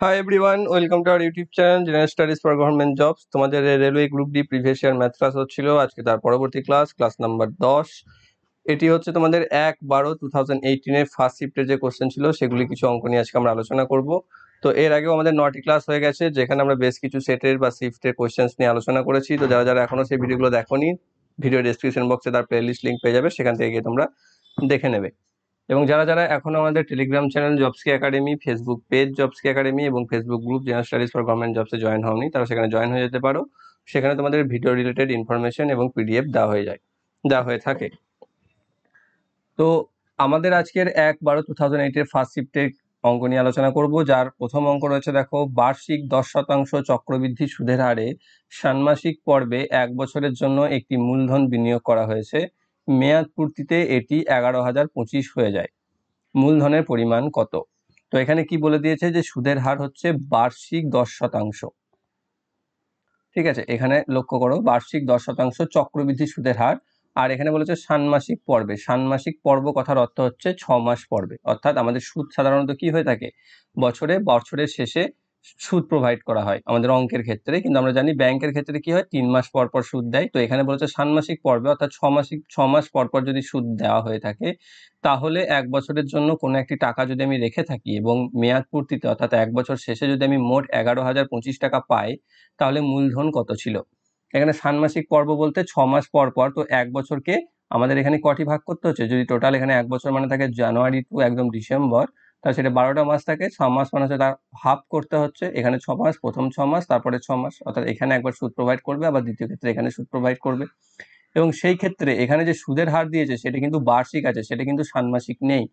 High everyone, welcome to our YouTube channel general studies for government jobs. তোমাদের railway group D previous year math class হচ্ছিল, আজকে তার পরবর্তী class number 10। এটি হচ্ছে তোমাদের 1/12/2018 ফার্স্ট শিফটের যে কোশ্চেন ছিল সেগুলি কিছু অঙ্ক নিয়ে আজকে আমরা আলোচনা করব। তো এর আগেও আমাদের 9টি ক্লাস হয়ে গেছে, যেখানে আমরা বেশ কিছু সেটের বা শিফটের কোশ্চেন্স নিয়ে আলোচনা করেছি। তো যারা যারা এখনো সেই ভিডিওগুলো দেখোনি, ভিডিও ডেসক্রিপশন বক্সে তার প্লেলিস্ট লিঙ্ক পেয়ে যাবে, সেখান থেকে গিয়ে তোমরা দেখে নেবে। এবং যারা যারা এখনো আমাদের টেলিগ্রাম চ্যানেল জবসকি একাডেমি, ফেসবুক পেজ জবসকি একাডেমি এবং Facebook group general studies for government জবসে জয়েন হওনি, তারা সেখানে জয়েন হয়ে যেতে পারো। সেখানে তোমাদের ভিডিও রিলেটেড ইনফরমেশন এবং পিডিএফ দেওয়া হয়ে থাকে। তো আমাদের আজকের 1/12/2008 ফার্স্ট শিফটের অঙ্ক নিয়ে আলোচনা করব, যার প্রথম অঙ্ক রয়েছে। দেখো, বার্ষিক 10% চক্রবৃদ্ধি সুদের হারে ষান্মাসিক পর্বে 1 বছরের জন্য একটি মূলধন বিনিয়োগ করা হয়েছে। মেয়াদ পূর্তিতে এটি 11,025 হয়ে যায়। মূলধনের পরিমাণ কত? তো এখানে কি বলে দিয়েছে যে সুদের হার হচ্ছে বার্ষিক 10%। ঠিক আছে, এখানে লক্ষ্য করো, বার্ষিক 10% চক্রবৃদ্ধি সুদের হার। আর এখানে বলেছে ষান্মাসিক পর্বে। ষান্মাসিক পর্ব কথার অর্থ হচ্ছে 6 মাস পর্বে। অর্থাৎ আমাদের সুদ সাধারণত কি হয়ে থাকে, বছরের শেষে সুদ প্রোভাইড করা হয় আমাদের অঙ্কের ক্ষেত্রে, কিন্তু আমরা জানি ব্যাংকের ক্ষেত্রে কি হয়, 3 মাস পর পর সুদ দেয়। তো এখানে বলেছে ষান্মাসিক পর্বে, অর্থাৎ 6 মাস পর পর যদি সুদ দেওয়া হয়ে থাকে, তাহলে 1 বছরের জন্য কোনো একটি টাকা যদি আমি রেখে থাকি এবং মেয়াদ পূর্তিতে অর্থাৎ 1 বছর শেষে যদি আমি মোট 11,025 টাকা পাই, তাহলে মূলধন কত ছিল। এখানে ষান্মাসিক পর্ব বলতে 6 মাস পর পর, তো 1 বছরকে আমাদের এখানে কটি ভাগ করতে হচ্ছে, যদি টোটাল এখানে 1 বছর মানে থাকে জানুয়ারি টু একদম ডিসেম্বর, তাহলে সেটা 12টা মাস থাকে। 6 মাস মানে হচ্ছে তার হাফ করতে হচ্ছে। এখানে 6 মাস, প্রথম 6 মাস, তারপরে 6 মাস, অর্থাৎ এখানে একবার সুদ প্রোভাইড করবে, আবার দ্বিতীয় ক্ষেত্রে এখানে সুদ প্রোভাইড করবে। এবং সেই ক্ষেত্রে এখানে যে সুদের হার দিয়েছে সেটা কিন্তু বার্ষিক আছে, সেটা কিন্তু ষান্মাসিক নেই।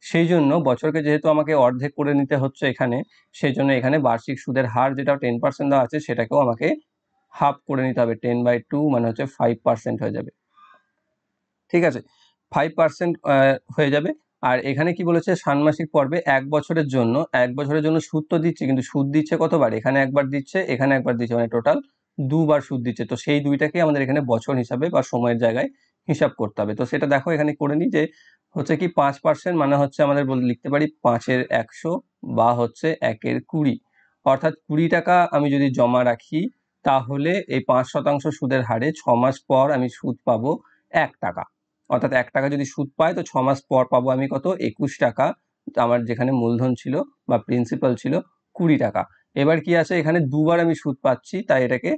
সেই জন্য বছরকে যেহেতু আমাকে অর্ধেক করে নিতে হচ্ছে এখানে, সেই জন্য এখানে বার্ষিক সুদের হার যেটা 10% দেওয়া আছে, সেটাকেও আমাকে হাফ করে নিতে হবে। 10/2 মানে হচ্ছে 5% হয়ে যাবে। ঠিক আছে, 5% হয়ে যাবে। আর এখানে কি বলেছে, ষান্মাসিক পর্বে 1 বছরের জন্য সুদ তো দিচ্ছে, কিন্তু সুদ দিচ্ছে কতবার, এখানে একবার দিচ্ছে, এখানে একবার দিচ্ছে, মানে টোটাল দুবার সুদ দিচ্ছে। তো সেই দুইটাকে আমাদের এখানে বছর হিসাবে বা সময়ের জায়গায় হিসাব করতে হবে। তো সেটা দেখো এখানে করে নিই, যে হচ্ছে কি 5% মানে হচ্ছে আমাদের লিখতে পারি 5-এর 100 বা হচ্ছে 1-এর 20। অর্থাৎ 20 টাকা আমি যদি জমা রাখি, তাহলে এই 5% সুদের হারে 6 মাস পর আমি সুদ পাবো 1 টাকা। অর্থাৎ 1 টাকা যদি সুদ পাই, তো 6 মাস পর পাবো আমি কত, 21 টাকা। আমার যেখানে মূলধন ছিল বা প্রিন্সিপাল ছিল 20 টাকা। এবার কি আছে, এখানে দুবার আমি সুদ পাচ্ছি, তাই এটাকে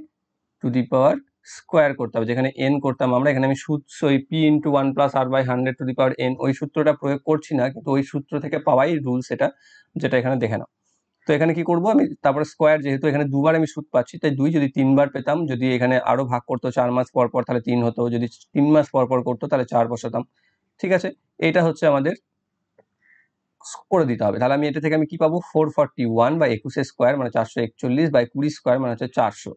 টু দি পাওয়ার স্কোয়ার করতে হবে। যেখানে n করতাম আমরা, এখানে আমি সুদ সই p into 1+r/100 to the power n, ওই সূত্রটা প্রয়োগ করছি না, কিন্তু ওই সূত্র থেকে পাওয়াই রুলস এটা, যেটা এখানে দেখে নাও। তো এখানে কি করব আমি, তারপরে স্কোয়ার, যেহেতু এখানে দুবার আমি সুদ পাচ্ছি, তাই 2 যদি 3বার পেতাম, যদি এখানে আরো ভাগ করতো 4 মাস পর পর, তাহলে 3 হতো, যদি 3 মাস পর পর করতো তাহলে 4 বসাতাম। ঠিক আছে, এটা হচ্ছে আমাদের করে দিতে হবে। তাহলে আমি এটা থেকে আমি কি পাবো, 441 বা 21 স্কোয়ার মানে 441 বাই 20 স্কোয়ার মানে হচ্ছে 400।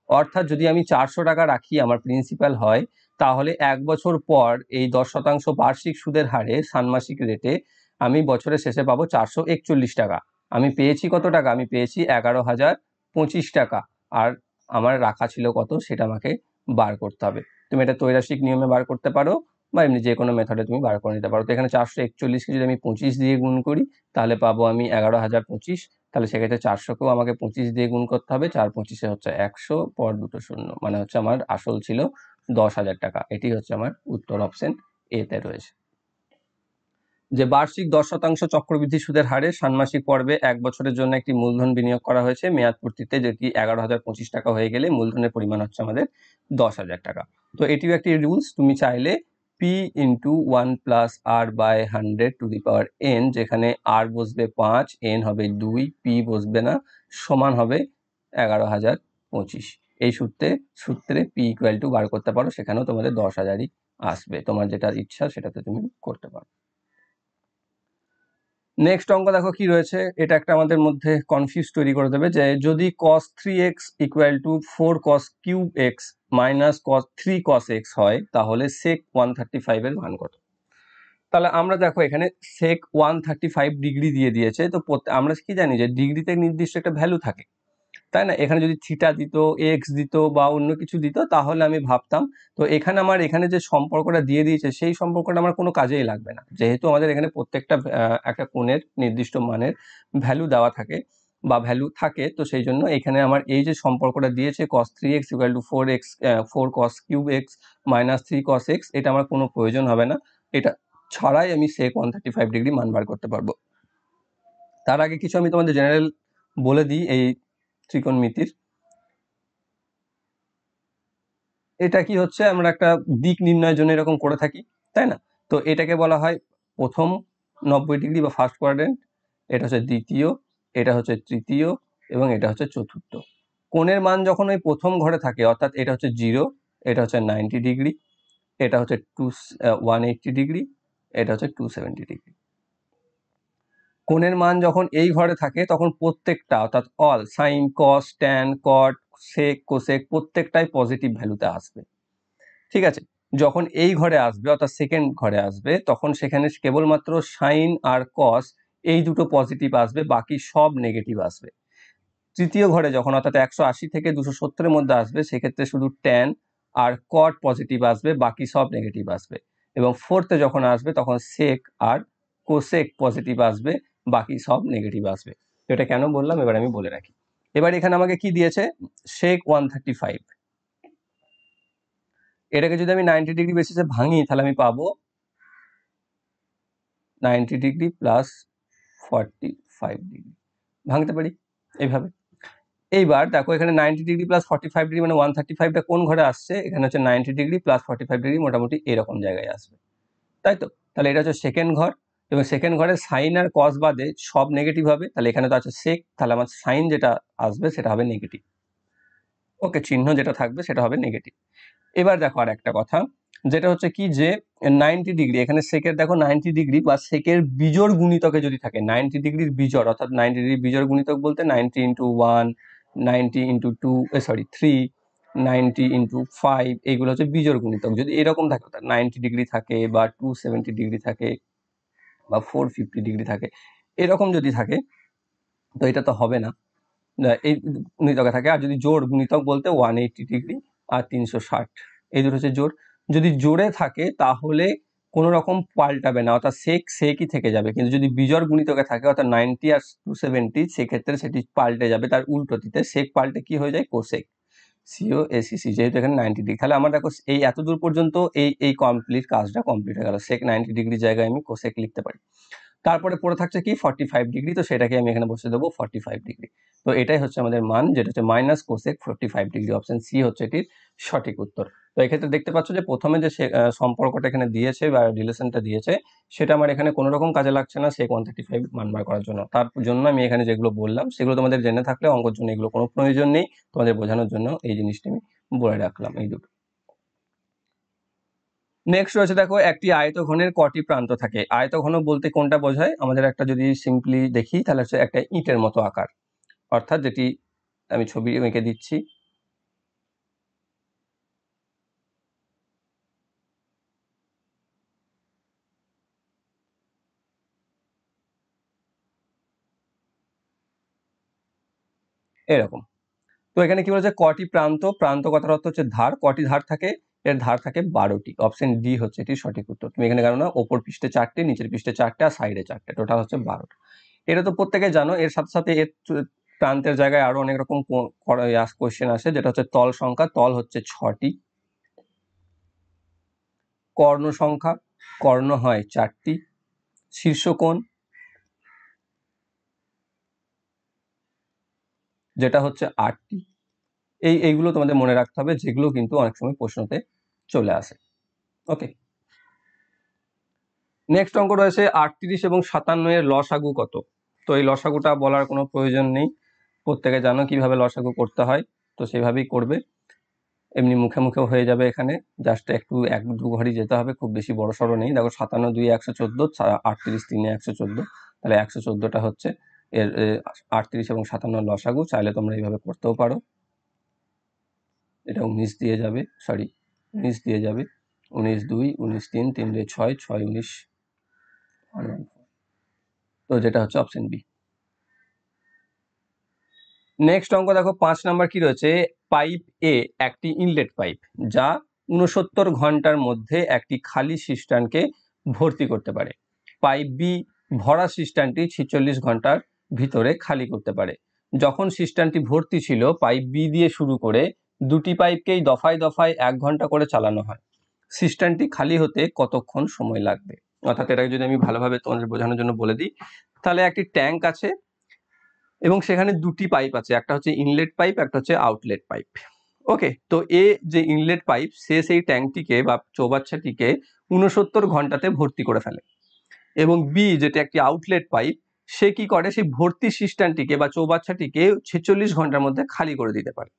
অর্থাৎ যদি আমি 400 টাকা রাখি আমার প্রিন্সিপাল হয়, তাহলে 1 বছর পর এই 10% বার্ষিক সুদের হারে ষান্মাসিক রেটে আমি বছরের শেষে পাবো 441 টাকা। আমি পেয়েছি কত টাকা, আমি পেয়েছি 11,025 টাকা। আর আমার রাখা ছিল কত, সেটা আমাকে বার করতে হবে। তুমি এটা ত্রৈরাশিক নিয়মে বার করতে পারো, বা এমনি যে কোনো মেথডে তুমি বার করে নিতে পারো। তো এখানে 441কে যদি আমি 25 দিয়ে গুণ করি, তাহলে পাবো আমি 11,025। তাহলে সেক্ষেত্রে 400কেও আমাকে 25 দিয়ে গুণ করতে হবে। 4×25 হচ্ছে 100, পর দুটো শূন্য, মানে হচ্ছে আমার আসল ছিল 10,000 টাকা। এটি হচ্ছে আমার উত্তর, অপশন এ তে রয়েছে। যে বার্ষিক 10% চক্রবৃদ্ধি সুদের হারে ষান্মাসিক পর্বে 1 বছরের জন্য একটি মূলধন বিনিয়োগ করা হয়েছে। মেয়াদ পূর্তিতে যেটি 11,025 টাকা হয়ে গেলে মূলধনের পরিমাণ হচ্ছে আমাদের 10,000 টাকা। তো এটিও একটি রুলস। তুমি চাইলে p into 1+r/100 to the power n, যেখানে r বসবে 5, n হবে 2, p বসবে না, সমান হবে 11,025। এই সূত্রে p ইকুয়াল টু বার করতে পারো, সেখানেও তোমাদের 10,000ই আসবে। তোমার যেটা ইচ্ছা সেটাতে তুমি করতে পারো। নেক্সট অঙ্ক দেখো কি রয়েছে, এটা একটা আমাদের মধ্যে কনফিউজ তৈরি করে দেবে, যে যদি cos 3x equal to 4cos³ x minus cos 3cos x হয়, তাহলে sec 135 এর মান কত। তাহলে আমরা দেখো এখানে sec 135 ডিগ্রি দিয়ে দিয়েছে। তো আমরা কি জানি যে ডিগ্রিতে নির্দিষ্ট একটা ভ্যালু থাকে, তাই না। এখানে যদি থিটা দিত, এক্স দিত বা অন্য কিছু দিত, তাহলে আমি ভাবতাম। তো এখানে আমার এখানে যে সম্পর্কটা দিয়ে দিয়েছে, সেই সম্পর্কটা আমার কোনো কাজেই লাগবে না, যেহেতু আমাদের এখানে প্রত্যেকটা একটা কোণের নির্দিষ্ট মানের ভ্যালু দেওয়া থাকে। বা ভ্যালু থাকে, তো সেই জন্য এখানে আমার এই যে সম্পর্কটা দিয়েছে cos 3x equal to 4x 4 cos cube x minus 3 cos x, এটা আমার কোনো প্রয়োজন হবে না। এটা ছাড়াই আমি sec 135 ডিগ্রি মান বার করতে পারবো। তার আগে কিছু আমি তোমাদের জেনারেল বলে দিই এই ত্রিকোণমিতির। এটা কি হচ্ছে, আমরা একটা দিক নির্ণয়ের জন্য এরকম করে থাকি, তাই না? তো এটাকে বলা হয় প্রথম 90 ডিগ্রি বা ফার্স্ট কোয়াড্রেন্ট, এটা হচ্ছে দ্বিতীয়, এটা হচ্ছে তৃতীয় এবং এটা হচ্ছে চতুর্থ। কোণের মান যখন ওই প্রথম ঘরে থাকে, অর্থাৎ এটা হচ্ছে 0, এটা হচ্ছে 90 ডিগ্রি, এটা হচ্ছে 180 ডিগ্রি, এটা হচ্ছে 270 ডিগ্রি। কোণের মান যখন এই ঘরে থাকে তখন প্রত্যেকটা, অর্থাৎ all sine cos tan cot sec cosec প্রত্যেকটাই পজিটিভ ভ্যালুতে আসবে। ঠিক আছে, যখন এই ঘরে আসবে অর্থাৎ সেকেন্ড ঘরে আসবে তখন সেখানে কেবলমাত্র সাইন আর কস এই দুটো পজিটিভ আসবে, বাকি সব নেগেটিভ আসবে। তৃতীয় ঘরে যখন অর্থাৎ 180 থেকে 270-এর মধ্যে আসবে সেক্ষেত্রে শুধু ট্যান আর কট পজিটিভ আসবে, বাকি সব নেগেটিভ আসবে। এবং ফোর্থে যখন আসবে তখন সেক আর কোসেক পজিটিভ আসবে, বাকি সব নেগেটিভ আসবে। তো এটা কেন বললাম এবার আমি বলে রাখি। এবার এখানে আমাকে কি দিয়েছে, sec 135, এটাকে যদি আমি 90 ডিগ্রি বেসিসে ভাঙি তাহলে আমি পাবো 90 ডিগ্রি প্লাস 45 ডিগ্রি, ভাঙতে পারি এইভাবে। এইবার দেখো এখানে 90 ডিগ্রি প্লাস 45 ডিগ্রি মানে 135টা কোন ঘরে আসছে, এখানে হচ্ছে 90 ডিগ্রি প্লাস 45 ডিগ্রি মোটামুটি এরকম জায়গায় আসবে, তাই তো? তাহলে এটা হচ্ছে সেকেন্ড ঘর, এবং সেকেন্ড ঘরে সাইন আর কস বাদে সব নেগেটিভ হবে, তাহলে এখানে তো আছে সেক, তাহলে আমার সাইন যেটা আসবে সেটা হবে নেগেটিভ। ওকে, চিহ্ন যেটা থাকবে সেটা হবে নেগেটিভ। এবার দেখো আর একটা কথা, যেটা হচ্ছে কি যে 90 ডিগ্রি এখানে সেকের দেখো 90 ডিগ্রি বা সেকের বিজোড় গুণিতকে যদি থাকে, 90 ডিগ্রির বিজোড় অর্থাৎ 90 ডিগ্রি বিজোড় গুণিতক বলতে 90 ইন্টু 1, 90 ইন্টু 2, 3, 90 ইন্টু 5, এইগুলো হচ্ছে বিজোড় গুণিতক। যদি এরকম থাকে অর্থাৎ 90 ডিগ্রি থাকে বা 270 ডিগ্রি থাকে বা 450 ডিগ্রি থাকে, এরকম যদি থাকে তো এটা তো হবে না, এই গুণিতকে থাকে। আর যদি জোড় গুণিতক বলতে 180 ডিগ্রি আর 360, এই দুটো হচ্ছে জোড়। যদি জোড়ে থাকে তাহলে কোনো রকম পাল্টাবে না, অর্থাৎ সেক সেকই থেকে যাবে। কিন্তু যদি বিজোড় গুণিতকে থাকে অর্থাৎ 90 আর 270, সেক্ষেত্রে সেটি পাল্টে যাবে, তার উল্টোটিতে সেক পাল্টে কি হয়ে যায়, কোসেক, সিও এসিসি, যেহেতু এখানে 90 ডিগ্রি। তাহলে আমার দেখো এই এত দূর পর্যন্ত এই কাজটা কমপ্লিট হয়ে গেল। সেক 90 ডিগ্রি জায়গায় আমি কোসেক লিখতে পারি। তারপরে পড়ে থাকছে কি 45 ডিগ্রি, তো সেটাকে আমি এখানে বসে দেবো 45 ডিগ্রি। তো এটাই হচ্ছে আমাদের মান, যেটা হচ্ছে minus cosec 45 degree. Option C হচ্ছে এটির সঠিক উত্তর। তো এক্ষেত্রে দেখতে পাচ্ছ যে প্রথমে যে সম্পর্কটা এখানে দিয়েছে বা রিলেশনটা দিয়েছে সেটা আমার এখানে কোনো রকম কাজে লাগছে না sec 135 মান বার করার জন্য। তার জন্য আমি এখানে যেগুলো বললাম সেগুলো তোমাদের জেনে থাকলে অঙ্কের জন্য এগুলো কোনো প্রয়োজন নেই, তোমাদের বোঝানোর জন্য এই জিনিসটা আমি বলে রাখলাম, এই দুটো। নেক্সট রয়েছে দেখো, একটি আয়তঘনের কটি প্রান্ত থাকে। আয়তঘন বলতে কোনটা বোঝায়, আমাদের একটা যদি সিম্পলি দেখি তাহলে হচ্ছে একটা ইটের মতো আকার, অর্থাৎ যেটি আমি ছবি এঁকে দিচ্ছি, এরকম। তো এখানে কি বলেছে, কটি প্রান্ত, প্রান্ত কথার অর্থ হচ্ছে ধার, কটি ধার থাকে, এর ধার থাকে 12টি। অপশন ডি হচ্ছে এটি সঠিক উত্তর। তুমি এখানে জানো না, ওপর পৃষ্ঠে 4টে, নিচের পৃষ্ঠে 4টে আর সাইডে 4টে, টোটাল হচ্ছে 12টা। এটা তো প্রত্যেকে জানো। এর সাথে সাথে এর প্রান্তের জায়গায় আরো অনেক রকম কোশ্চেন আসে, যেটা হচ্ছে তল সংখ্যা, তল হচ্ছে 6টি। কর্ণ সংখ্যা, কর্ণ হয় 4টি। শীর্ষকোণ যেটা হচ্ছে 8টি। এইগুলো তোমাদের মনে রাখতে হবে, যেগুলো কিন্তু অনেক সময় প্রশ্নতে চলে আসে। ওকে, নেক্সট অঙ্ক রয়েছে 38 এবং 57 এর লসাগু কত। তো এই লসাগুটা বলার কোনো প্রয়োজন নেই, প্রত্যেকে জানো কিভাবে লসাগু করতে হয়, তো সেভাবেই করবে। এমনি মুখে মুখেও হয়ে যাবে, এখানে জাস্ট একটু 1-2 ঘরই যেতে হবে, খুব বেশি বড় সড়ো নেই। দেখো 57 2 114, 38 3 114, তাহলে 114টা হচ্ছে এর 38 এবং 57 লসাগু। চাইলে তোমরা এইভাবে করতেও পারো। এটা 19 দিয়ে যাবে, সরি 19 দিয়ে যাবে, 19 2 19 3 3 2 6 6 19, তো যেটা হচ্ছে অপশন বি। নেক্সট অঙ্ক দেখো 5 নাম্বার কি রয়েছে, পাইপ এ একটি ইনলেট পাইপ যা 69 ঘন্টার মধ্যে একটি খালি সিস্টানকে ভর্তি করতে পারে। পাইপ বি ভরা সিস্টানটি 46 ঘন্টার ভিতরে খালি করতে পারে। যখন সিস্টেমটি ভর্তি ছিল পাইপ বি দিয়ে শুরু করে দুটি পাইপকেই দফায় দফায় 1 ঘন্টা করে চালানো হয়, সিস্টেমটি খালি হতে কতক্ষণ সময় লাগবে? অর্থাৎ এটাকে যদি আমি ভালোভাবে তোমাদের বোঝানোর জন্য বলে দিই, তাহলে একটি ট্যাঙ্ক আছে এবং সেখানে দুটি পাইপ আছে, একটা হচ্ছে ইনলেট পাইপ, একটা হচ্ছে আউটলেট পাইপ। ওকে, তো এ যে ইনলেট পাইপ সে সেই ট্যাঙ্কটিকে বা চৌবাচ্চাটিকে 69 ঘন্টাতে ভর্তি করে ফেলে, এবং বি যেটা একটি আউটলেট পাইপ সে কি করে, সেই ভর্তি সিস্টেমটিকে বা চৌবাচ্চাটিকে 46 ঘন্টার মধ্যে খালি করে দিতে পারে।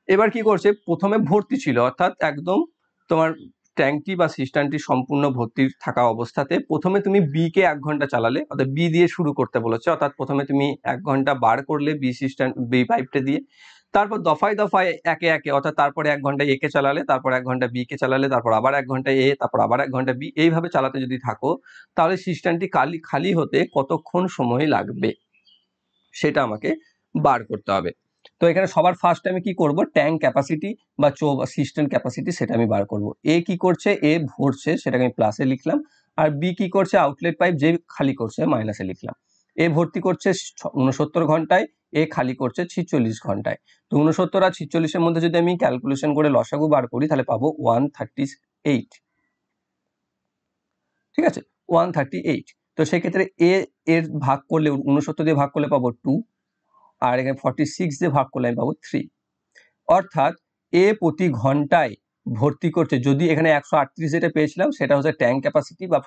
এবার কি করছে, প্রথমে ভর্তি ছিল অর্থাৎ একদম তোমার ট্যাঙ্কটি বা সিস্টেমটি সম্পূর্ণ ভর্তি থাকা অবস্থাতে প্রথমে তুমি বি কে 1 ঘন্টা চালালে, অর্থাৎ বি দিয়ে শুরু করতে বলেছে, অর্থাৎ প্রথমে তুমি 1 ঘন্টা বার করলে বি সিস্টেম বি পাইপটা দিয়ে, তারপর দফায় দফায় একে একে, অর্থাৎ তারপরে 1 ঘন্টা এ কে চালালে, তারপর 1 ঘন্টা বি কে চালালে, তারপর আবার 1 ঘন্টা এ, তারপর আবার 1 ঘন্টা বি, এইভাবে চালাতে যদি থাকো তাহলে সিস্টেমটি খালি হতে কতক্ষণ সময় লাগবে সেটা আমাকে বার করতে হবে। তো এখানে সবার ফার্স্ট আমি কি করব, ট্যাঙ্ক ক্যাপাসিটি বা সিস্টেম ক্যাপাসিটি সেটা আমি বার করব। এ কি করছে, এ ভরছে, সেটাকে আমি প্লাসে লিখলাম, আর বি কি করছে, আউটলেট পাইপ যে খালি করছে মাইনাসে লিখলাম। এ ভর্তি করছে 69 ঘন্টায়, এ খালি করছে 46 ঘন্টায়। তো 69 আর 46-এর মধ্যে যদি আমি ক্যালকুলেশন করে লসাগু বার করি তাহলে পাবো 138। ঠিক আছে, 138। তো সেক্ষেত্রে এ এর ভাগ করলে 69 দিয়ে ভাগ করলে পাবো 2, আর এখানে 46 দিয়ে ভাগ করলে আমি পাবো 3। অর্থাৎ এ প্রতি ঘন্টায় ভর্তি করছে, যদি এখানে 138 যেটা পেয়েছিলাম সেটা হচ্ছে ট্যাঙ্ক ক্যাপাসিটি বা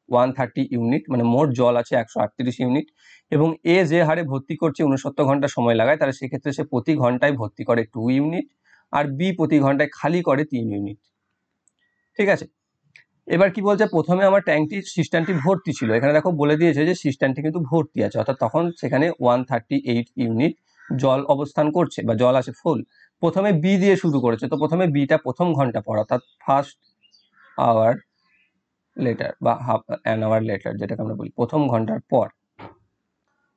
130 ইউনিট, মানে মোট জল আছে 138 ইউনিট, এবং এ যে হারে ভর্তি করছে 69 ঘন্টা সময় লাগায়, তাহলে সেক্ষেত্রে সে প্রতি ঘন্টায় ভর্তি করে 2 ইউনিট, আর বি প্রতি ঘন্টায় খালি করে 3 ইউনিট। ঠিক আছে, এবার কি বলছে, প্রথমে আমার ট্যাঙ্কটি সিস্টেমটি ভর্তি ছিল, এখানে দেখো বলে দিয়েছে যে সিস্টেমটি কিন্তু ভর্তি আছে, অর্থাৎ তখন সেখানে 138 ইউনিট জল অবস্থান করছে বা জল আছে ফুল। প্রথমে বি দিয়ে শুরু করেছে, তো প্রথমে বিটা প্রথম ঘন্টা পর, অর্থাৎ ফার্স্ট আওয়ার লেটার বা হাফ অ্যান আওয়ার লেটার যেটাকে আমরা বলি, প্রথম ঘন্টার পর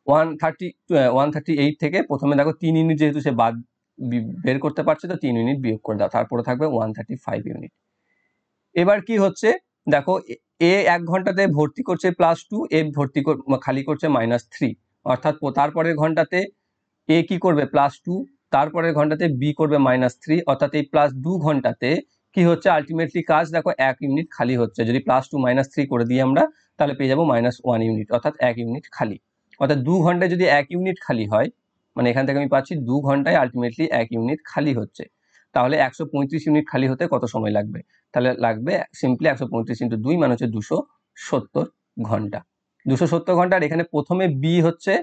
138 থেকে প্রথমে দেখো 3 ইউনিট যেহেতু সে বাদ বের করতে পারছে, তো 3 ইউনিট বিয়োগ করে দাও, তারপরে থাকবে 135 ইউনিট। এবার কি হচ্ছে দেখো, এ 1 ঘন্টাতে ভর্তি করছে +2, এ ভর্তি খালি করছে -3, অর্থাৎ তারপরের ঘন্টাতে এ কি করবে +2, তারপরের ঘন্টাতে বি করবে -3, অর্থাৎ এই +2 ঘন্টাতে কি হচ্ছে আলটিমেটলি কাজ দেখো 1 ইউনিট খালি হচ্ছে। যদি +2 -3 করে দিই আমরা তাহলে পেয়ে যাবো -1 ইউনিট, অর্থাৎ 1 ইউনিট খালি। অর্থাৎ 2 ঘন্টায় যদি 1 ইউনিট খালি হয়, মানে এখান থেকে আমি পাচ্ছি 2 ঘন্টায় আলটিমেটলি 1 ইউনিট খালি হচ্ছে, তাহলে 135 ইউনিট খালি হতে কত সময় লাগবে? তাহলে লাগবে সিম্পলি 135 × 2 মানে হচ্ছে 270 ঘন্টা। 270 ঘন্টার এখানে প্রথমে বি হচ্ছে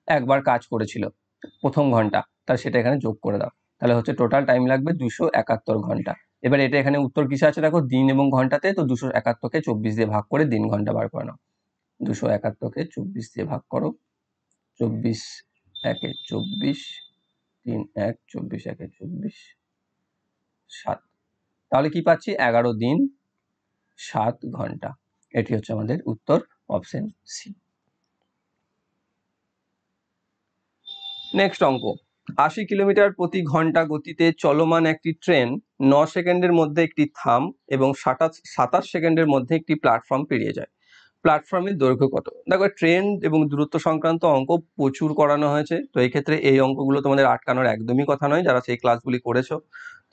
একবার কাজ করেছিল প্রথম ঘন্টা, তাহলে সেটা এখানে যোগ করে দাও, তাহলে হচ্ছে টোটাল টাইম লাগবে 271 ঘন্টা। এবার এটা এখানে উত্তর কিসে আছে দেখো, দিন এবং ঘন্টাতে, তো 271-কে 24 দিয়ে ভাগ করে দিন ঘন্টা বার করে নাও। 271-কে 24 দিয়ে ভাগ করো, 24 একে 24, 3 1 24 একে 24, 7, তাহলে কি পাচ্ছি 11 দিন 7 ঘন্টা। এটি হচ্ছে আমাদের উত্তর, অপশন সি। নেক্সট অঙ্ক, 80 কিলোমিটার প্রতি ঘন্টা গতিতে চলমান একটি ট্রেন 9 সেকেন্ডের মধ্যে একটি থাম এবং 27 সেকেন্ডের মধ্যে একটি প্ল্যাটফর্ম পেরিয়ে যায়। প্ল্যাটফর্মের দৈর্ঘ্য কত? দেখো ট্রেন এবং দূরত্ব সংক্রান্ত অঙ্ক প্রচুর করানো হয়েছে, তো এই ক্ষেত্রে এই অঙ্কগুলো তোমাদের আটকানোর একদমই কথা নয় যারা সেই ক্লাসগুলি করেছো।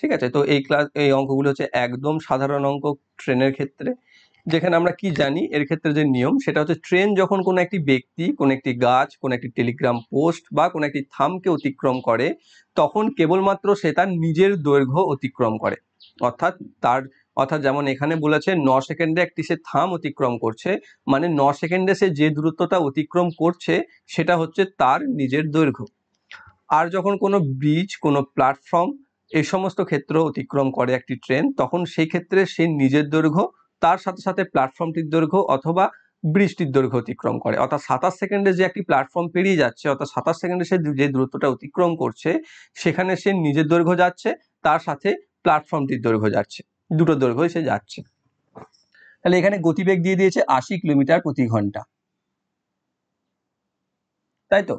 ঠিক আছে, তো এই অঙ্কগুলো হচ্ছে একদম সাধারণ অঙ্ক ট্রেনের ক্ষেত্রে। যেখানে আমরা কি জানি এর ক্ষেত্রে যে নিয়ম সেটা হচ্ছে, ট্রেন যখন কোনো একটি ব্যক্তি, কোনো একটি গাছ, কোনো একটি টেলিগ্রাম পোস্ট বা কোনো একটি থামকে অতিক্রম করে, তখন কেবলমাত্র সে তার নিজের দৈর্ঘ্য অতিক্রম করে। অর্থাৎ যেমন এখানে বলেছে 9 সেকেন্ডে একটি সে থাম অতিক্রম করছে, মানে 9 সেকেন্ডে সে যে দূরত্বটা অতিক্রম করছে সেটা হচ্ছে তার নিজের দৈর্ঘ্য। আর যখন কোনো ব্রিজ, কোনো প্ল্যাটফর্ম এই সমস্ত ক্ষেত্র অতিক্রম করে একটি ট্রেন, তখন সেই ক্ষেত্রে সে নিজের দৈর্ঘ্য, তার সাথে সাথে প্ল্যাটফর্মটির দৈর্ঘ্য অথবা ব্রিজটির দৈর্ঘ্য অতিক্রম করে। অর্থাৎ 27 সেকেন্ডে যে একটি প্ল্যাটফর্ম পেরিয়ে যাচ্ছে, অর্থাৎ 27 সেকেন্ডে সে যে দূরত্বটা অতিক্রম করছে সেখানে সে নিজের দৈর্ঘ্য যাচ্ছে, তার সাথে প্ল্যাটফর্মটির দৈর্ঘ্য যাচ্ছে, দুটো দৈর্ঘ্যই সে যাচ্ছে। তাহলে এখানে গতিবেগ দিয়ে দিয়েছে 80 কিলোমিটার প্রতি ঘন্টা, তাই তো।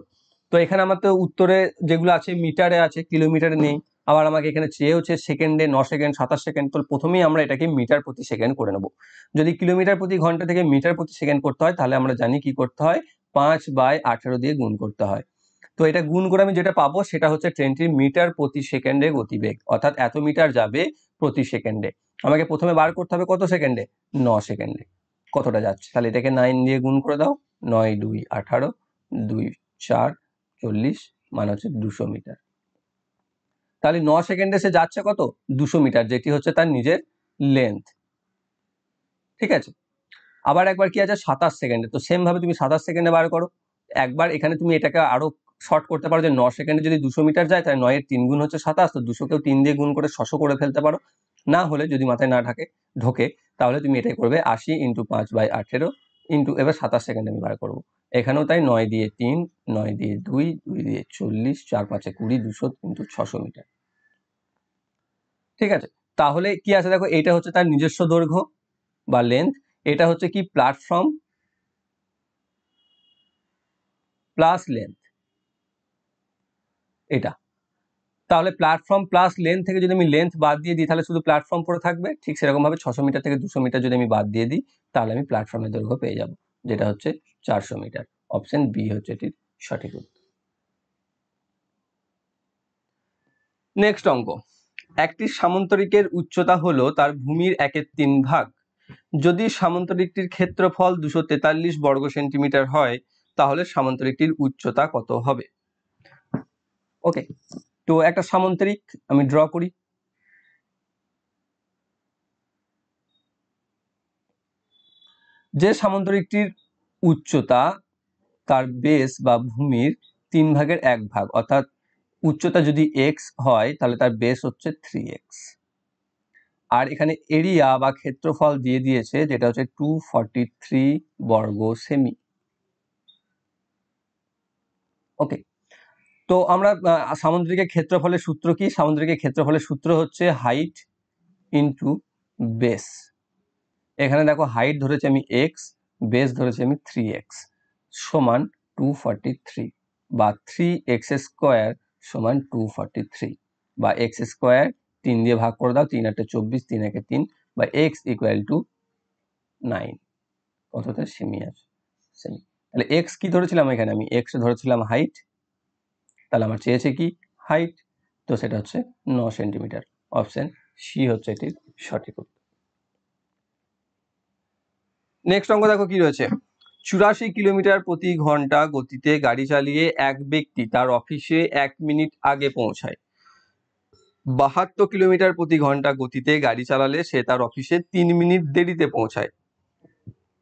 তো এখানে আমার তো উত্তরে যেগুলো আছে মিটারে আছে, কিলোমিটারে নেই। আবার আমাকে এখানে চেয়ে হচ্ছে সেকেন্ডে 9 সেকেন্ড 27 সেকেন্ড, তো প্রথমেই আমরা এটাকে মিটার প্রতি সেকেন্ড করে নেব। যদি কিলোমিটার প্রতি ঘন্টা থেকে মিটার প্রতি সেকেন্ড করতে হয় তাহলে আমরা জানি কি করতে হয়, 5/18 দিয়ে গুণ করতে হয়। তো এটা গুণ করে আমি যেটা পাবো সেটা হচ্ছে ট্রেনটির মিটার প্রতি সেকেন্ডে গতিবেগ, অর্থাৎ এত মিটার যাবে প্রতি সেকেন্ডে। আমাকে প্রথমে বার করতে হবে কত সেকেন্ডে, 9 সেকেন্ডে কতটা যাচ্ছে। তাহলে এটাকে 9 দিয়ে গুণ করে দাও, 9 2 18, 2 4 40, মানে হচ্ছে 200 মিটার। তাহলে 9 সেকেন্ডে সে যাচ্ছে কত, 200 মিটার, যেটি হচ্ছে তার নিজের লেন্থ। ঠিক আছে, আবার একবার কি আছে 27 সেকেন্ডে, তো সেম ভাবে তুমি 27 সেকেন্ডে বার করো। একবার এখানে তুমি এটাকে আরো শর্ট করতে পারো, যে 9 সেকেন্ডে যদি 200 মিটার যায় তাহলে 9 এর 3 গুণ হচ্ছে 27, তো 200কেও 3 দিয়ে গুণ করে 600 করে ফেলতে পারো। না হলে যদি মাথায় না ঢোকে তাহলে তুমি এটাই করবে 80 × 5/18 ইন্টু, এবার 27 সেকেন্ডে আমি বার করবো। এখানেও তাই 9 দিয়ে 3, 9 দিয়ে 2, 2 দিয়ে 40, 4 5 20, 200 × 600 মিটার। ঠিক আছে, তাহলে কি আছে দেখো, এটা হচ্ছে তার নিজস্ব দৈর্ঘ্য বা লেন্থ, এটা হচ্ছে কি প্ল্যাটফর্ম প্লাস লেন্থ এটা। তাহলে প্ল্যাটফর্ম প্লাস লেন্থ থেকে যদি আমি লেন্থ বাদ দিয়ে দিই তাহলে শুধু প্ল্যাটফর্ম পড়ে থাকবে। ঠিক সেরকম ভাবে 600 মিটার থেকে 200 মিটার যদি আমি বাদ দিয়ে দিই তাহলে আমি প্ল্যাটফর্মের দৈর্ঘ্য পেয়ে যাব, যেটা হচ্ছে 400 মিটার। অপশন বি হচ্ছে এটির সঠিক উত্তর। নেক্সট অঙ্ক, একটি সামন্তরিকের উচ্চতা হলো তার ভূমির 1/3 ভাগ। যদি সামন্তরিকটির ক্ষেত্রফল 243 বর্গ সেন্টিমিটার হয় তাহলে সামন্তরিকটির উচ্চতা কত হবে? ওকে, তো একটা সামন্তরিক আমি ড্র করি। যে সামন্তরিকটির উচ্চতা তার বেস বা ভূমির 3/1 অর্থাৎ উচ্চতা যদি x হয় তাহলে তার বেস হচ্ছে 3x, আর এখানে এরিয়া বা ক্ষেত্রফল দিয়ে দিয়েছে যেটা হচ্ছে 243 বর্গ সেমি। ওকে, তো আমরা সামুদ্রিকের ক্ষেত্রফলের সূত্র কি? সামুদ্রিকের ক্ষেত্রফলের সূত্র হচ্ছে হাইট ইন্টু বেস। এখানে দেখো হাইট ধরেছি আমি x, বেস ধরেছি আমি 3x সমান 243, বা 3x² সমান 243, বা x² 3 দিয়ে ভাগ করে দাও, 3 8 24, 3 1 3, বা x = 9। কতটা সেমি আছে, সেমি। তাহলে x কি ধরেছিলাম এখানে, আমি x ধরেছিলাম হাইট, তাহলে আমার চেয়েছে কি হাইট, তো সেটা হচ্ছে 9 সেন্টিমিটার। অপশন সি হচ্ছে এটির সঠিক উত্তর। নেক্সট অঙ্ক দেখো কি রয়েছে, 84 কিলোমিটার প্রতি ঘন্টা গতিতে গাড়ি চালিয়ে এক ব্যক্তি তার অফিসে 1 মিনিট আগে পৌঁছায়। 72 কিলোমিটার প্রতি ঘন্টা গতিতে গাড়ি চালালে সে তার অফিসে 3 মিনিট দেরিতে পৌঁছায়।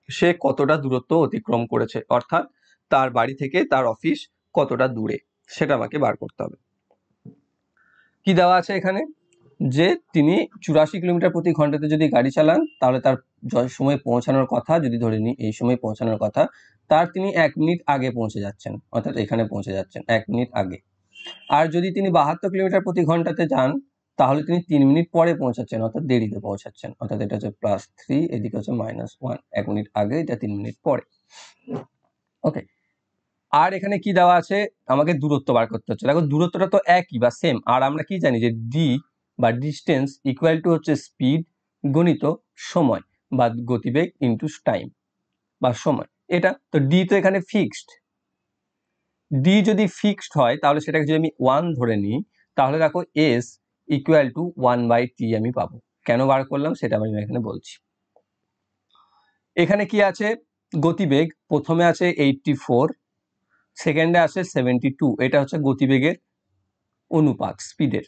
সে কতটা দূরত্ব অতিক্রম করেছে, অর্থাৎ তার বাড়ি থেকে তার অফিস কতটা দূরে, সেটা আমাকে বার করতে হবে। কি দেওয়া আছে এখানে, যে তিনি 84 কিলোমিটার প্রতি ঘন্টাতে যদি গাড়ি চালান তাহলে তার সময় পৌঁছানোর কথা, যদি ধরে নিই এই সময় পৌঁছানোর কথা, তার তিনি 1 মিনিট আগে পৌঁছে যাচ্ছেন, অর্থাৎ এখানে পৌঁছে যাচ্ছেন 1 মিনিট আগে। আর যদি তিনি 72 কিলোমিটার প্রতি ঘন্টাতে যান তাহলে তিনি 3 মিনিট পরে পৌঁছাচ্ছেন, অর্থাৎ দেরিতে পৌঁছাচ্ছেন, অর্থাৎ এটা হচ্ছে +3, এদিকে হচ্ছে -1, 1 মিনিট আগে, এটা 3 মিনিট পরে। ওকে, আর এখানে কি দেওয়া আছে, আমাকে দূরত্ব বার করতে হচ্ছে। দেখো দূরত্বটা তো একই বা সেম, আর আমরা কি জানি যে ডি বা ডিস্টেন্স ইকুয়াল টু হচ্ছে স্পিড গণিত সময় বা গতিবেগ ইন্টু টাইম বা সময়। এটা তো ডি তো এখানে ফিক্সড, ডি যদি ফিক্সড হয় তাহলে সেটাকে যদি আমি 1 ধরে নিই তাহলে দেখো এস ইকুয়াল টু 1/t আমি পাবো। কেন বার করলাম সেটা আমি এখানে বলছি। এখানে কি আছে, গতিবেগ প্রথমে আছে 84, সেকেন্ডে আসে 72, এটা হচ্ছে গতিবেগের অনুপাত, স্পিডের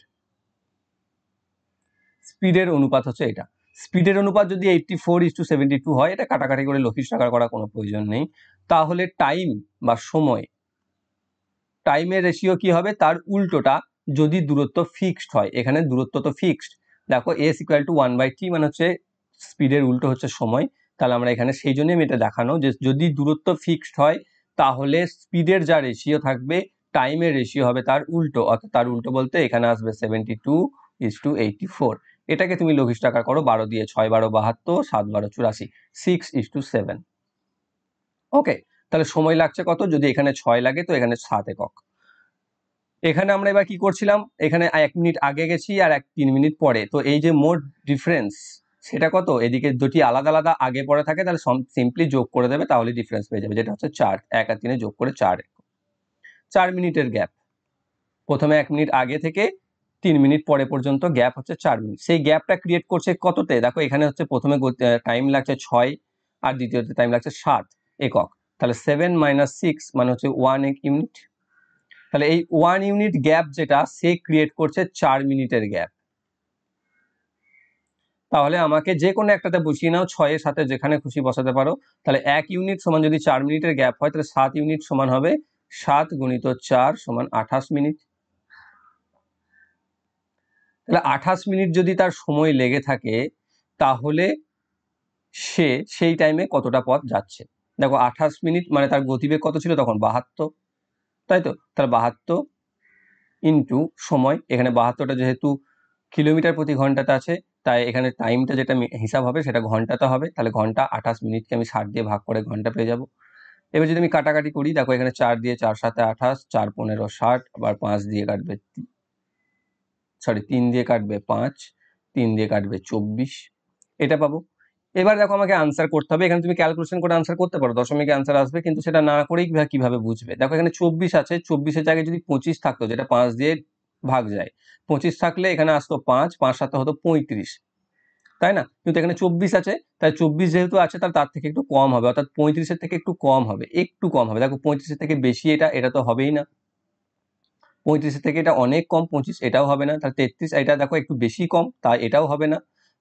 অনুপাত হচ্ছে এটা। স্পিডের অনুপাত যদি 84:72 হয়, এটা কাটাকাটি করে লঘিষ্ঠ আকার করা কোনো প্রয়োজন নেই। তাহলে টাইম বা সময়, টাইমের রেশিও কি হবে, তার উল্টোটা যদি দূরত্ব ফিক্সড হয়। এখানে দূরত্ব তো ফিক্সড, দেখো s = 1/t মানে হচ্ছে স্পিডের উল্টো হচ্ছে সময়। তাহলে আমরা এখানে সেই জন্যই আমি এটা দেখানো, যে যদি দূরত্ব ফিক্সড হয় তাহলে স্পিডের যা রেশিও থাকবে টাইমের রেশিও হবে তার উল্টো, অর্থাৎ তার উল্টো বলতে এখানে আসবে 72:84। এটাকে তুমি লঘিষ্ঠ আকার করো, 12 দিয়ে 6 12 72, 7 12 84, 6:7। ওকে, তাহলে সময় লাগছে কত, যদি এখানে 6 লাগে তো এখানে 7 একক। এখানে আমরা এবার কি করছিলাম, এখানে 1 মিনিট আগে গেছি আর 3 মিনিট পরে, তো এই যে মোট ডিফারেন্স সেটা কত, এদিকে দুটি আলাদা আলাদা আগে পরে থাকে, তাহলে সিম্পলি যোগ করে দেবে, তাহলে ডিফারেন্স পেয়ে যাবে, যেটা হচ্ছে 4। 1 আর 3 যোগ করে 4। 4 মিনিটের গ্যাপ, প্রথমে 1 মিনিট আগে থেকে 3 মিনিট পরে পর্যন্ত গ্যাপ হচ্ছে 4 মিনিট। সেই গ্যাপটা ক্রিয়েট করছে কততে, দেখো এখানে হচ্ছে প্রথমে টাইম লাগছে 6 আর দ্বিতীয়তে টাইম লাগছে 7 একক, তাহলে 7 - 6 মানে হচ্ছে 1 ইউনিট। তাহলে এই 1 ইউনিট গ্যাপ যেটা সে ক্রিয়েট করছে 4 মিনিটের গ্যাপ। তাহলে আমাকে যে কোনো একটাতে বসিয়ে নাও, 6 এর সাথে যেখানে খুশি বসাতে পারো। তাহলে 1 ইউনিট সমান যদি 4 মিনিটের গ্যাপ হয়, তাহলে 7 ইউনিট সমান হবে 7 × 4 সমান 28 মিনিট। তাহলে 28 মিনিট যদি তার সময় লেগে থাকে, তাহলে সে সেই টাইমে কতটা পথ যাচ্ছে। দেখো 28 মিনিট মানে তার গতিবেগ কত ছিল তখন, 72, তাই তো? তাহলে 72 ইন্টু সময়, এখানে 72টা যেহেতু কিলোমিটার প্রতি ঘন্টাতে আছে, তাই এখানে টাইমটা যেটা হিসাব হবে সেটা ঘন্টাতে হবে। তাহলে ঘন্টা 28 মিনিটকে আমি 60 দিয়ে ভাগ করে ঘন্টা পেয়ে যাব। এবার যদি আমি কাটাকাটি করি, দেখো এখানে 4 দিয়ে 4 × 7 = 28, 4 × 15 = 60, আবার 5 দিয়ে কাটবে 3 দিয়ে কাটবে 5, 3 দিয়ে কাটবে 24, এটা পাবো। এবার দেখো আমাকে আনসার করতে হবে, এখানে তুমি ক্যালকুলেশন করে আনসার করতে পারো, দশমিকে আনসার আসবে, কিন্তু সেটা না করেই কিভাবে বুঝবে। দেখো এখানে 24 আছে, 24 এর জায়গায় যদি 25 থাকতো, যেটা 5 দিয়ে ভাগ যায়, 25 থাকলে এখানে আসতো 5, 5 × 7 হতো 35, তাই না? কিন্তু এখানে 24 আছে, তাই 24 যেহেতু আছে তার থেকে একটু কম হবে, অর্থাৎ 35-এর থেকে একটু কম হবে, একটু কম হবে। দেখো 35-এর থেকে বেশি এটা তো হবেই না, 35-এর থেকে এটা অনেক কম 25, এটাও হবে না। তাহলে 33, এটা দেখো একটু বেশি কম, তাই এটাও হবে না।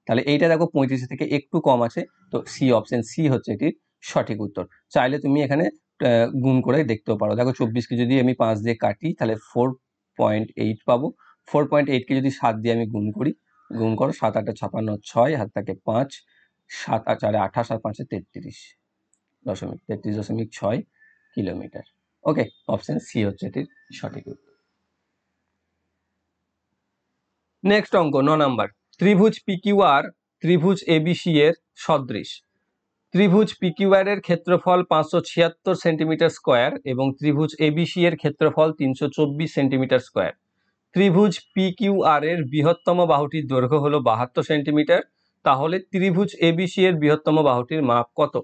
তাহলে এইটা দেখো 35-এর থেকে একটু কম আছে, তো সি, অপশন সি হচ্ছে এটির সঠিক উত্তর। চাইলে তুমি এখানে গুণ করে দেখতেও পারো। দেখো 24কে যদি আমি 5 দিয়ে কাটি, তাহলে 4.8 পাবো। 4.8কে যদি 7 দিয়ে আমি গুণ করি, গুণ করো, 7 × 8 = 56, 6 হাত থাকে 5, 7 × 4 = 28, আর 5 = 33.6 কিলোমিটার। ওকে, অপশন সি হচ্ছে এটির সঠিক উত্তর। নেক্সট অঙ্ক 9 নাম্বার। ত্রিভুজ PQR ত্রিভুজ ABC এর সদৃশ। ত্রিভুজ PQR এর ক্ষেত্রফল 576 সেন্টিমিটার স্কোয়ার এবং ত্রিভুজ ABC এর ক্ষেত্রফল 324 সেন্টিমিটার স্কোয়ার। ত্রিভুজ PQR এর বৃহত্তম বাহুটির দৈর্ঘ্য হলো 72 সেন্টিমিটার। তাহলে ত্রিভুজ ABC এর বৃহত্তম বাহুটির মাপ কত?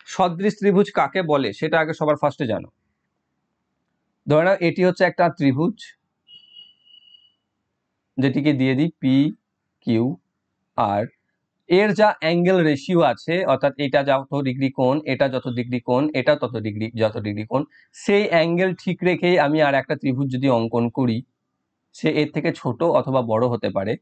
সদৃশ ত্রিভুজ কাকে বলে সেটা আগে সবার ফার্স্টে জানো। ধরে নাও এটি হচ্ছে একটা ত্রিভুজ, যেটিকে দিয়ে দিই PQR। এর যা অ্যাঙ্গেল রেশিও আছে, অর্থাৎ এটা যত ডিগ্রি কোণ, এটা যত ডিগ্রি কোণ, এটা যত ডিগ্রি কোণ, সেই অ্যাঙ্গেল ঠিক রেখেই আমি আর একটা ত্রিভুজ যদি অঙ্কন করি, সে এর থেকে ছোট অথবা বড় হতে পারে,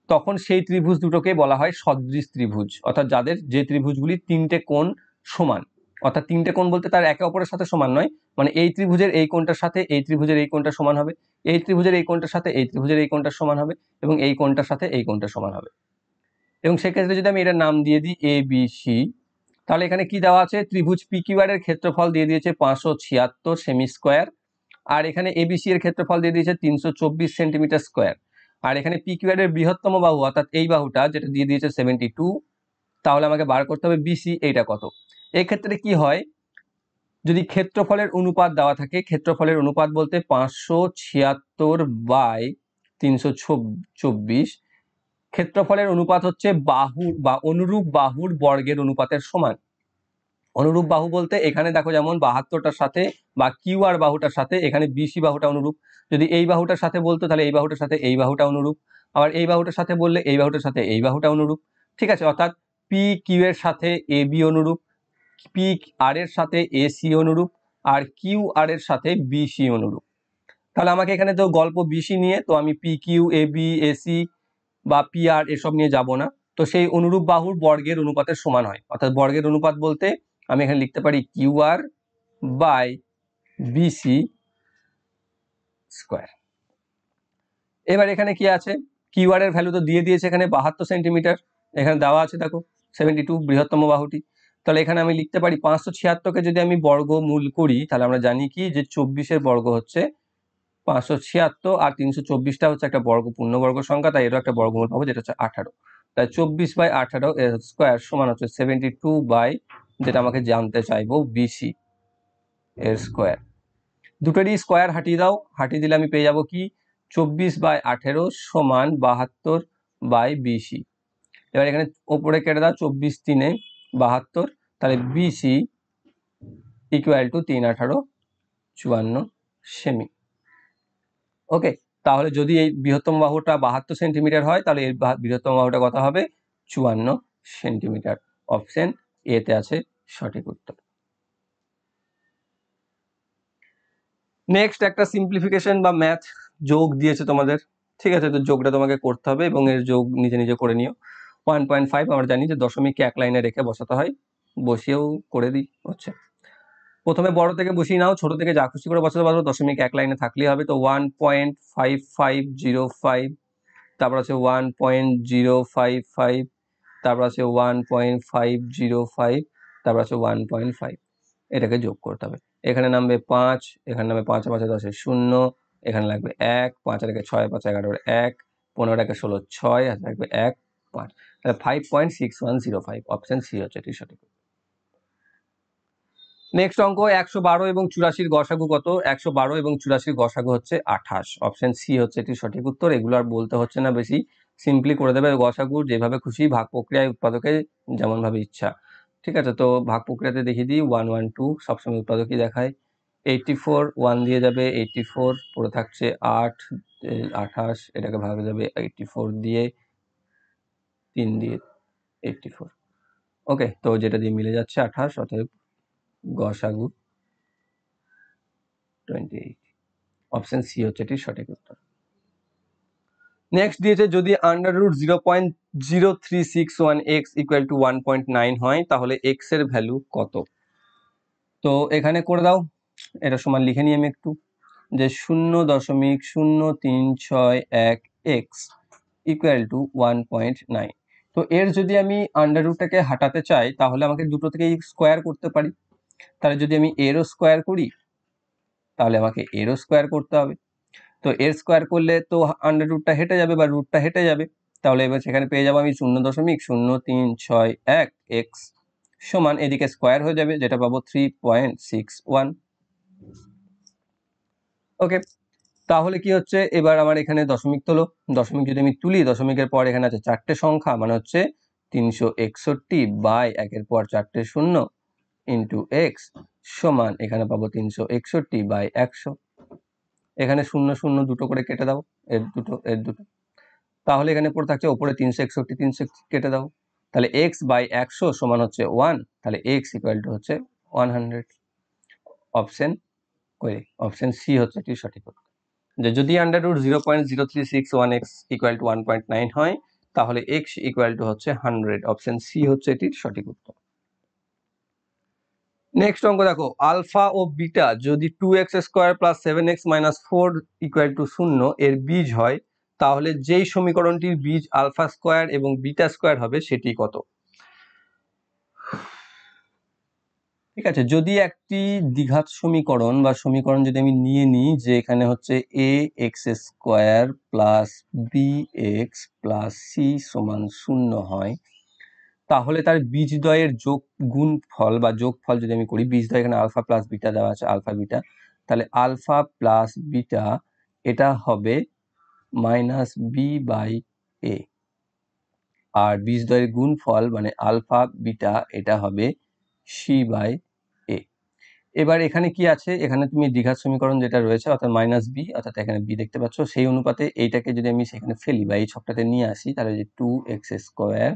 তখন সেই ত্রিভুজ দুটোকে বলা হয় সদৃশ ত্রিভুজ। অর্থাৎ যে ত্রিভুজগুলি 3টে কোণ সমান, অর্থাৎ 3টে কোণ বলতে তার একে অপরের সাথে সমান নয়, মানে এই ত্রিভুজের এই কোণটার সাথে এই ত্রিভুজের এই কোণটা সমান হবে, এই ত্রিভুজের এই কোণটার সাথে এই ত্রিভুজের এই কোণটা সমান হবে, এবং এই কোণটার সাথে এই কোণটা সমান হবে। এবং সেক্ষেত্রে যদি আমি এটার নাম দিয়ে দিই ABC, তাহলে এখানে কি দেওয়া আছে, ত্রিভুজ PQR এর ক্ষেত্রফল দিয়ে দিয়েছে 576 সেমি স্কোয়ার, আর এখানে ABC এর ক্ষেত্রফল দিয়ে দিয়েছে 324 সেন্টিমিটার স্কোয়ার, আর এখানে PQR এর বৃহত্তম বাহু অর্থাৎ এই বাহুটা যেটা দিয়ে দিয়েছে 72, তাহলে আমাকে বার করতে হবে BC এইটা কত। এই ক্ষেত্রে কি হয়, যদি ক্ষেত্রফলের অনুপাত দেওয়া থাকে, ক্ষেত্রফলের অনুপাত বলতে 576/324, ক্ষেত্রফলের অনুপাত হচ্ছে বাহু বা অনুরূপ বাহুর বর্গের অনুপাতের সমান। অনুরূপ বাহু বলতে এখানে দেখো যেমন 72টার সাথে বা QR বাহুটার সাথে এখানে BC বাহুটা অনুরূপ। যদি এই বাহুটার সাথে বলতো তাহলে এই বাহুটার সাথে এই বাহুটা অনুরূপ, আবার এই বাহুটার সাথে বললে এই বাহুটার সাথে এই বাহুটা অনুরূপ। ঠিক আছে, অর্থাৎ PQ এর সাথে AB অনুরূপ, PR এর সাথে AC অনুরূপ, আর QR এর সাথে BC অনুরূপ। তাহলে আমাকে এখানে তো গল্প BC নিয়ে, তো আমি PQ, AB, AC বা PR এসব নিয়ে যাব না। তো সেই অনুরূপ বাহুর বর্গের অনুপাতের সমান হয়, অর্থাৎ বর্গের অনুপাত বলতে আমি এখানে লিখতে পারি QR/BC স্কোয়ার। এবার এখানে কি আছে, QR এর ভ্যালু তো দিয়ে দিয়েছে, এখানে 72 সেন্টিমিটার এখানে দেওয়া আছে, দেখো 72 বৃহত্তম বাহুটি। তাহলে এখানে আমি লিখতে পারি 576কে যদি আমি বর্গমূল করি, তাহলে আমরা জানি কি যে 24-এর বর্গ হচ্ছে 576, আর 324টা হচ্ছে একটা পূর্ণবর্গ সংখ্যা, তাই এরও একটা বর্গমূল পাবো যেটা হচ্ছে 18। তাই 24/18 এর স্কোয়ার সমান হচ্ছে 72 বাই, যেটা আমাকে জানতে চাইবো, BC এর স্কোয়ার। দুটোরই স্কোয়ার হাটিয়ে দাও, হাটিয়ে দিলে আমি পেয়ে যাবো কি 24/18 সমান 72/BC। এবার এখানে ওপরে কেটে দাও 24 3 72, তাহলে বিসি ইকুয়াল টু 3 18 54 সেমি। ওকে, তাহলে যদি এই বৃহত্তম বাহুটা 72 সেন্টিমিটার হয় তাহলে এর বৃহত্তম বাহুটা কত হবে? 54 সেন্টিমিটার। অপশন এ তে আছে সঠিক উত্তর। নেক্সট একটা সিম্পলিফিকেশন বা ম্যাথ যোগ দিয়েছে তোমাদের, ঠিক আছে? তো যোগটা তোমাকে করতে হবে এবং এর যোগ নিজে নিজে করে নিও। 1.5 আমরা জানি যে দশমিককে এক লাইনে রেখে বসাতে হয়, বসিয়েও করে দিই হচ্ছে। প্রথমে বড় থেকে বসিয়ে নাও, ছোট থেকে যা খুশি করে বসাতে পারো, দশমিক এক লাইনে থাকলেই হবে। তো 1.5505, তারপর আছে 1.055, তারপর আছে 1.505, তারপর আছে 1.5। এটাকে যোগ করতে হবে। এখানে নামবে 5, এখানে নামবে 5 5 10 0, এখানে লাগবে 1, 5 আর 6 5 11 1, 15 16 6, আর লাগবে 1 5, তাহলে 5.6105। অপশন সি হচ্ছে এটি সঠিক। নেক্সট অঙ্ক 112 এবং 84 গসাগু কত? 112 এবং 84 গসাগু হচ্ছে 28। অপশন সি হচ্ছে এটি সঠিক উত্তর। এগুলো আর বলতে হচ্ছে না বেশি, সিম্পলি করে দেবে গসাগু যেভাবে খুশি, ভাগ প্রক্রিয়ায় উৎপাদকে যেমন ভাবে ইচ্ছা। ঠিক আছে, তো ভাগ প্রক্রিয়াতে দেখিয়ে দিই 1 1 2 সবসময় উৎপাদকই দেখায়। 84 1 দিয়ে যাবে 84, পড়ে থাকছে 8 28, এটাকে ভাগ যাবে 84 দিয়ে, 3 দিয়ে 84। ওকে, তো যেটা দিয়ে মিলে যাচ্ছে 28, অতএব গসাগু 28। অপশন সি হচ্ছে এটির সঠিক উত্তর। নেক্সট দিয়েছে যদি আন্ডার রুট 0.0361 ইকুয়াল টু 1.9 হয় তাহলে এক্স এর ভ্যালু কত? তো এখানে করে দাও, এটা সমান লিখে নিই আমি একটু, যে 0.0361 এক্স ইকুয়াল টু 1.9। তো এর যদি আমি আন্ডার রুটটাকে হাঁটাতে চাই তাহলে আমাকে দুটো থেকেই স্কোয়ার করতে পারি। তাহলে যদি আমি এরও স্কোয়ার করি তাহলে আমাকে এরও স্কোয়ার করতে হবে। তো এর স্কোয়ার করলে তো আন্ডার রুটটা হেঁটে যাবে বা রুটটা হেঁটে যাবে, তাহলে এবার সেখানে পেয়ে যাবো আমি 0.0361 এক্স সমান, এদিকে স্কোয়ার হয়ে যাবে যেটা পাবো 3.61। ওকে, তাহলে কি হচ্ছে, এবার আমার এখানে দশমিক তোলো, দশমিক যদি আমি তুলি, দশমিকের পর এখানে আছে চারটে সংখ্যা, মানে হচ্ছে 361 বাই 1 পর 4টে শূন্য ইন্টু এক্স সমান, এখানে পাবো 361 বাই 100। এখানে 0 0 দুটো করে কেটে দাও, এর দুটো এর দুটো, তাহলে এখানে পড়ে থাকছে ওপরে 361 361 কেটে দাও, তাহলে x বাই 100 সমান হচ্ছে 1, তাহলে x ইকুয়াল টু হচ্ছে 100। অপশন কই, অপশন সি হচ্ছে এটি সঠিক উত্তর। যে যদি আন্ডার রুট 0.0361 ইকুয়াল টু 1.9 হয় তাহলে x ইকুয়াল টু হচ্ছে 100। অপশন সি হচ্ছে এটির সঠিক উত্তর। নেক্সট অঙ্ক দেখো, আলফা ও বিটা যদি 2x square plus 7x minus 4 equal to 0 এর বীজ হয় তাহলে যেই সমীকরণটির বীজ আলফা স্কোয়ার এবং বিটা স্কোয়ার হবে সেটি কত? ঠিক আছে, যদি একটি দ্বিঘাত সমীকরণ বা সমীকরণ যদি আমি নিয়ে নিই যে এখানে হচ্ছে A X square plus B X plus C সমান 0 হয়, তাহলে তার বীজদ্বয়ের যোগ গুণফল বা যোগফল যদি আমি করি, বীজদ্বয় এখানে আলফা প্লাস বিটা দেওয়া আছে, আলফা বিটা, তাহলে আলফা প্লাস বিটা এটা হবে মাইনাস বি বাই এ, আর বীজদ্বয়ের গুণফল মানে আলফা বিটা এটা হবে সি বাই এ। এবার এখানে কি আছে, এখানে তুমি দ্বিঘাত সমীকরণ যেটা রয়েছে অর্থাৎ মাইনাস বি, অর্থাৎ এখানে বি দেখতে পাচ্ছ, সেই অনুপাতে এইটাকে যদি আমি সেখানে ফেলি বা এই ছকটাতে নিয়ে আসি তাহলে যে 2x square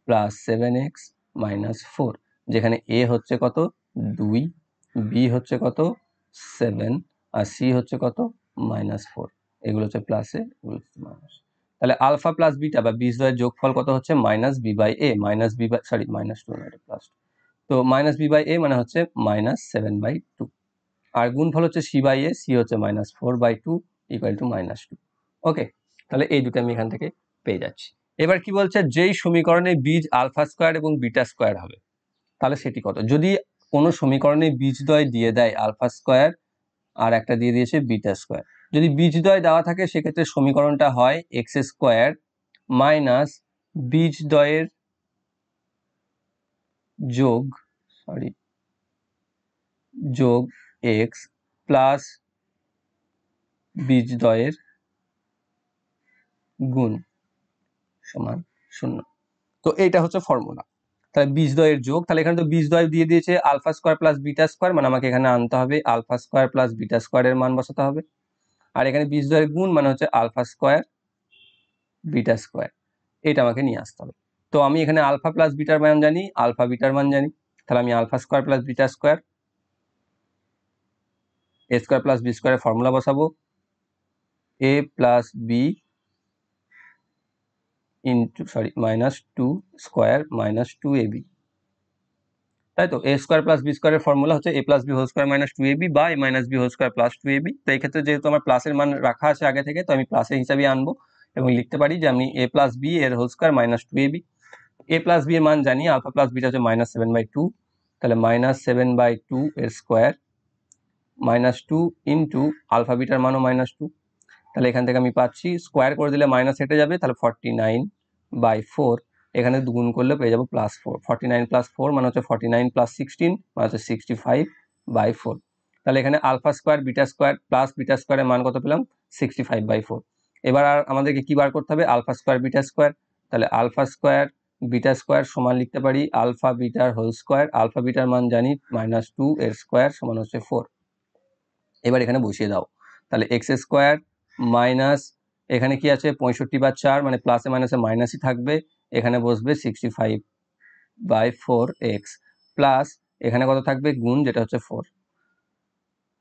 plus 7x minus 4, যেখানে এ হচ্ছে কত 2, বি হচ্ছে কত 7, আর সি হচ্ছে কত -4, এগুলো হচ্ছে প্লাসে, এগুলো হচ্ছে মাইনাস। তাহলে আলফা প্লাস বিটা বা বীজদ্বয়ের যোগফল কত হচ্ছে minus B by A, minus B by sorry minus 2 না প্লাস, তো মাইনাস বি বাই এ মানে হচ্ছে -7/2, আর গুণফল হচ্ছে সি বাই এ, সি হচ্ছে -4/2 ইকুয়াল টু -2। ওকে, তাহলে এই দুটো আমি এখান থেকে পেয়ে যাচ্ছি। এবার কি বলছে, যেই সমীকরণে বীজ আলফা স্কোয়ার এবং বিটা স্কোয়ার হবে তাহলে সেটি কত? যদি কোনো সমীকরণে বীজদ্বয় দিয়ে দেয় আলফা স্কোয়ার আর একটা দিয়ে দিয়েছে বিটা স্কোয়ার, যদি বীজদ্বয় দেওয়া থাকে সেক্ষেত্রে সমীকরণটা হয় এক্স স্কোয়ার মাইনাস বীজদ্বয়ের যোগ যোগ এক্স প্লাস বীজদ্বয়ের গুণ সমান 0। তো এইটা হচ্ছে ফর্মুলা। তাহলে বীজদ্বয়ের যোগ, তাহলে এখানে তো বীজদ্বয় দিয়ে দিয়েছে alpha square plus beta square, মানে আমাকে এখানে আনতে হবে আলফা স্কোয়ার প্লাস বিটা স্কোয়ারের মান বসাতে হবে। আর এখানে বীজদ্বয়ের গুণ মানে হচ্ছে আলফা স্কোয়ার বিটা স্কোয়ার, এটা আমাকে নিয়ে আসতে হবে। তো আমি এখানে আলফা প্লাস বিটার মান জানি, আলফা বিটার মান জানি, তাহলে আমি alpha square plus beta square A square plus B স্কোয়ারের ফর্মুলা বসাবো, A plus B into minus two square minus two A B, তাই তো। এ স্কোয়ার প্লাস বি স্কোয়ারের ফর্মুলা হচ্ছে A plus B whole square minus two A B বা A minus B whole square plus two A B. তো এই ক্ষেত্রে যেহেতু আমার প্লাসের মান রাখা আছে আগে থেকে, তো আমি প্লাসের হিসাবে আনবো এবং লিখতে পারি যে আমি এ প্লাস বি এর whole square minus two A B. A plus B এর মান জানি আলফা প্লাস বিটা হচ্ছে -7/2, তাহলে -7/2 এর square minus two into alpha বিটার মানও -2, তাহলে এখান থেকে আমি পাচ্ছি স্কোয়ার করে দিলে মাইনাস হেঁটে যাবে, তাহলে 49/4, এখানে গুণ করলে পেয়ে যাবো +4, 49+4 মানে হচ্ছে 49 + 16 মানে হচ্ছে 65/4। তাহলে এখানে alpha square beta square plus beta স্কোয়ারের মান কত পেলাম 65/4। এবার আর আমাদেরকে কি বার করতে হবে আলফা স্কোয়ার বিটা স্কোয়ার, তাহলে আলফা স্কোয়ার বিটা স্কোয়ার সমান লিখতে পারি আলফা বিটার হোল স্কোয়ার, আলফা বিটার মান জানি -2 এর স্কোয়ার সমান হচ্ছে 4। এবার এখানে বসিয়ে দাও, তাহলে এক্স স্কোয়ার মাইনাস এখানে কি আছে 65/4 মানে প্লাসে মাইনাসে মাইনাসই থাকবে, এখানে বসবে 65/4x প্লাস এখানে কত থাকবে গুণ যেটা হচ্ছে 4।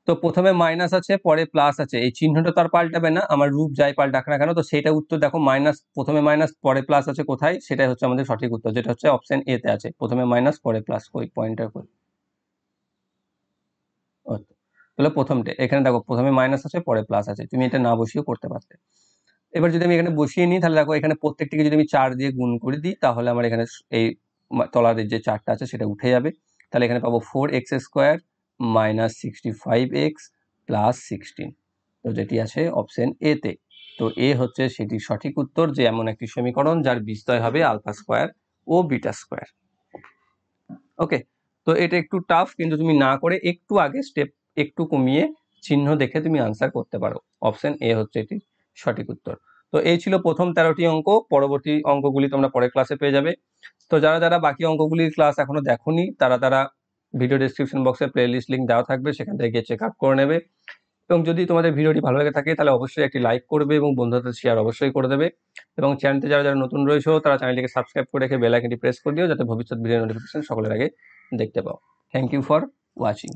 তো প্রথমে মাইনাস আছে পরে প্লাস আছে, এই চিহ্নটা তো আর পাল্টাবে না, আমার রূপ যাই পাল্টাক না কেন। তো সেটা উত্তর দেখো মাইনাস প্রথমে মাইনাস পরে প্লাস আছে কোথায়, সেটাই হচ্ছে আমাদের সঠিক উত্তর, যেটা হচ্ছে অপশন এ তে আছে প্রথমে মাইনাস পরে প্লাস। কই পয়েন্টার কই, তাহলে প্রথমটা এখানে দেখো প্রথমে মাইনাস আছে পরে প্লাস আছে, তুমি এটা না বসিয়েও করতে পারতে। এবার যদি আমি এখানে বসিয়ে নিই তাহলে দেখো এখানে প্রত্যেকটিকে যদি আমি 4 দিয়ে গুণ করে দিই তাহলে আমার এখানে এই তলার যে 4টা আছে সেটা উঠে যাবে, তাহলে এখানে পাবো 4x square minus 65x plus 16, তো যেটি আছে অপশন এ তে। তো এ হচ্ছে সেটির সঠিক উত্তর, যে এমন একটি সমীকরণ যার বীজদ্বয় হবে আলফা স্কোয়ার ও বিটা স্কোয়ার। ওকে, তো এটা একটু টাফ, কিন্তু তুমি না করে একটু আগে স্টেপ একটু কমিয়ে চিহ্ন দেখে তুমি আনসার করতে পারো। অপশন এ হচ্ছে এটি সঠিক উত্তর। তো এই ছিল প্রথম 13টি অঙ্ক, পরবর্তী অঙ্কগুলি তোমরা পরের ক্লাসে পেয়ে যাবে। তো যারা যারা বাকি অঙ্কগুলির ক্লাস এখনো দেখোনি তারা ভিডিও ডেসক্রিপশন বক্সে প্লেলিস্ট লিঙ্ক দেওয়া থাকবে, সেখান থেকে গিয়ে চেক আউট করে নেবে। এবং যদি তোমাদের ভিডিওটি ভালো লেগে থাকে তাহলে অবশ্যই একটি লাইক করবে এবং বন্ধুদের শেয়ার অবশ্যই করে দেবে। এবং চ্যানেলতে যারা যারা নতুন রয়েছে তারা চ্যানেলটিকে সাবস্ক্রাইব করে রেখে বেল আইকনটি প্রেস করে দিও, যাতে ভবিষ্যৎ ভিডিও নোটিফিকেশন সকলের আগে দেখতে পাও। Thank you for watching.